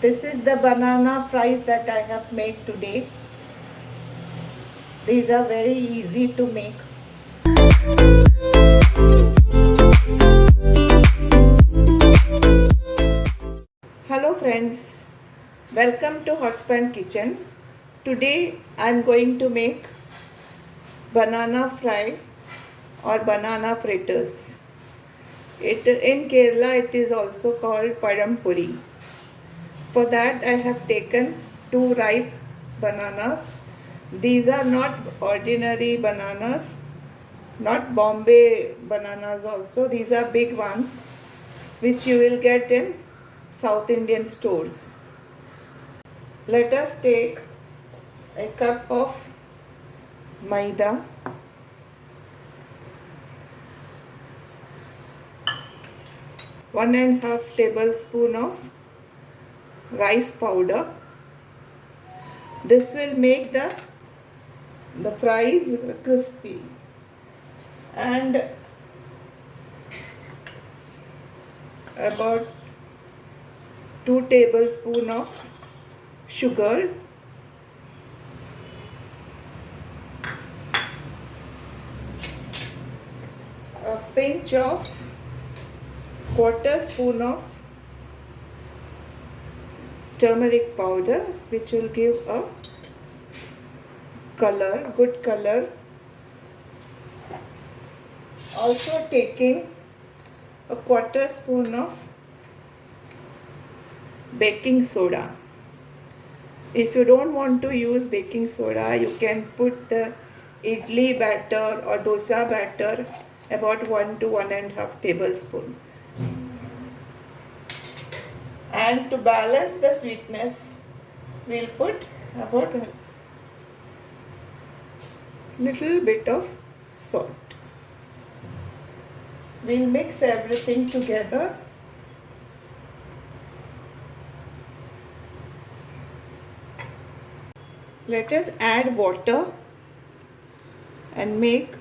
This is the banana fries that I have made today. These are very easy to make. Hello friends, welcome to Hotspan Kitchen. Today I am going to make banana fry or banana fritters. In Kerala it is also called padampuri. For that I have taken 2 ripe bananas. These are not ordinary bananas, not Bombay bananas also. These are big ones which you will get in South Indian stores. Let us take a cup of maida, one and a half tablespoon of rice powder. This will make the fries crispy, and about 2 tablespoons of sugar, a pinch of quarter spoon of turmeric powder, which will give a color, good color. Also taking a quarter spoon of baking soda. If you don't want to use baking soda, you can put the idli batter or dosa batter about 1 to 1.5 tablespoon. And to balance the sweetness, we'll put about a little bit of salt. We'll mix everything together. Let us add water and make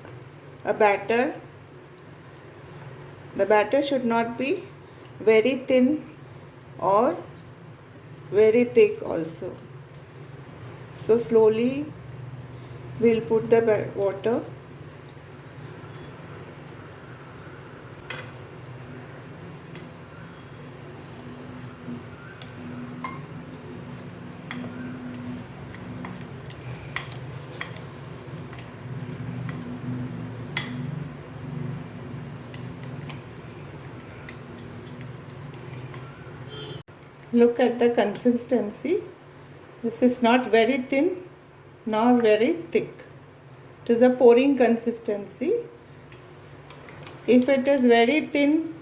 a batter. The batter should not be very thin or very thick also. So slowly we'll put the water. Look at the consistency. This is not very thin nor very thick. It is a pouring consistency. If it is very thin,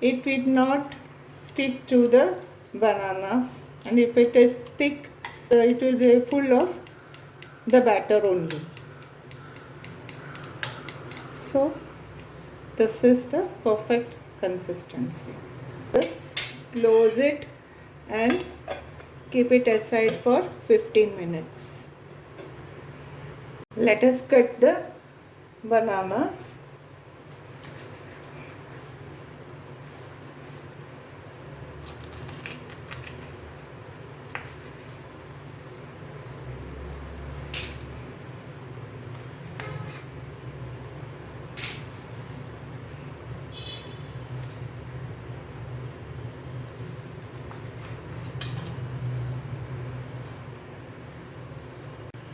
it will not stick to the bananas, and if it is thick, it will be full of the batter only. So this is the perfect consistency. Just close it and keep it aside for 15 minutes. Let us cut the bananas.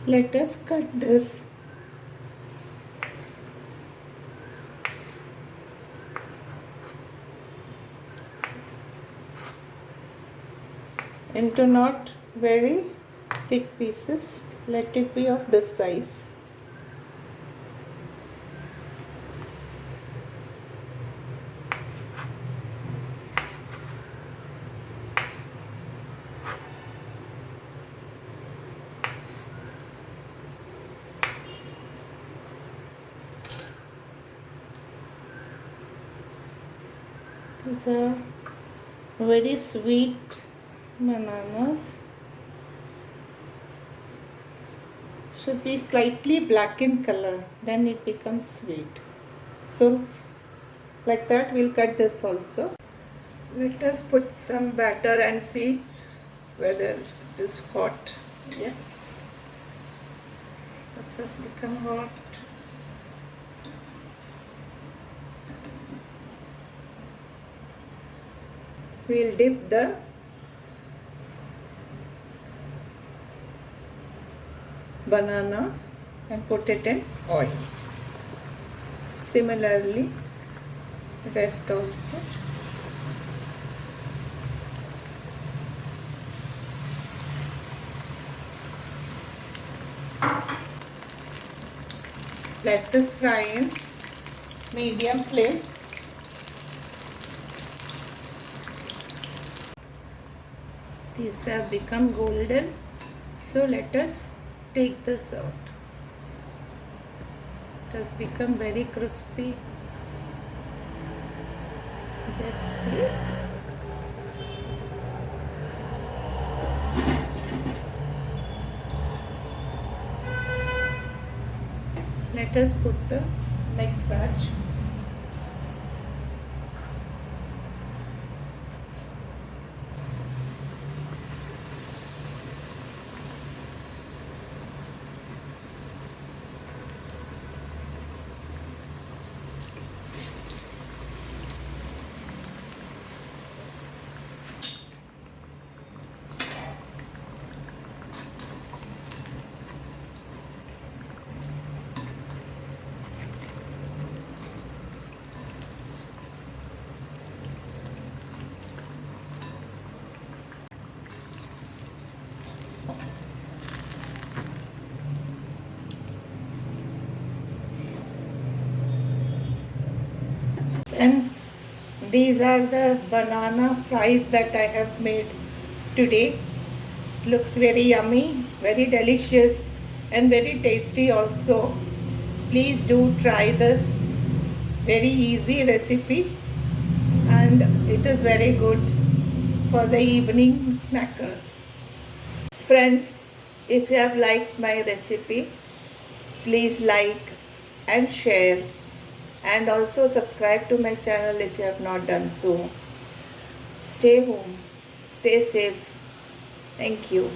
Let us cut this into not very thick pieces. Let it be of this size. These are very sweet bananas. Should be slightly black in color, then it becomes sweet. So like that we'll cut this also. Let us put some batter and see whether it is hot. Yes, this has become hot. We'll dip the banana and put it in oil. Similarly, rest also. Let this fry in medium flame. These have become golden, so let us take this out. It has become very crispy. Just see. Let us put the next batch. Friends, these are the banana fries that I have made today. It looks very yummy, very delicious and very tasty also. Please do try this. Very easy recipe and it is very good for the evening snackers. Friends, if you have liked my recipe, please like and share, and also subscribe to my channel if you have not done so. Stay home, stay safe. Thank you.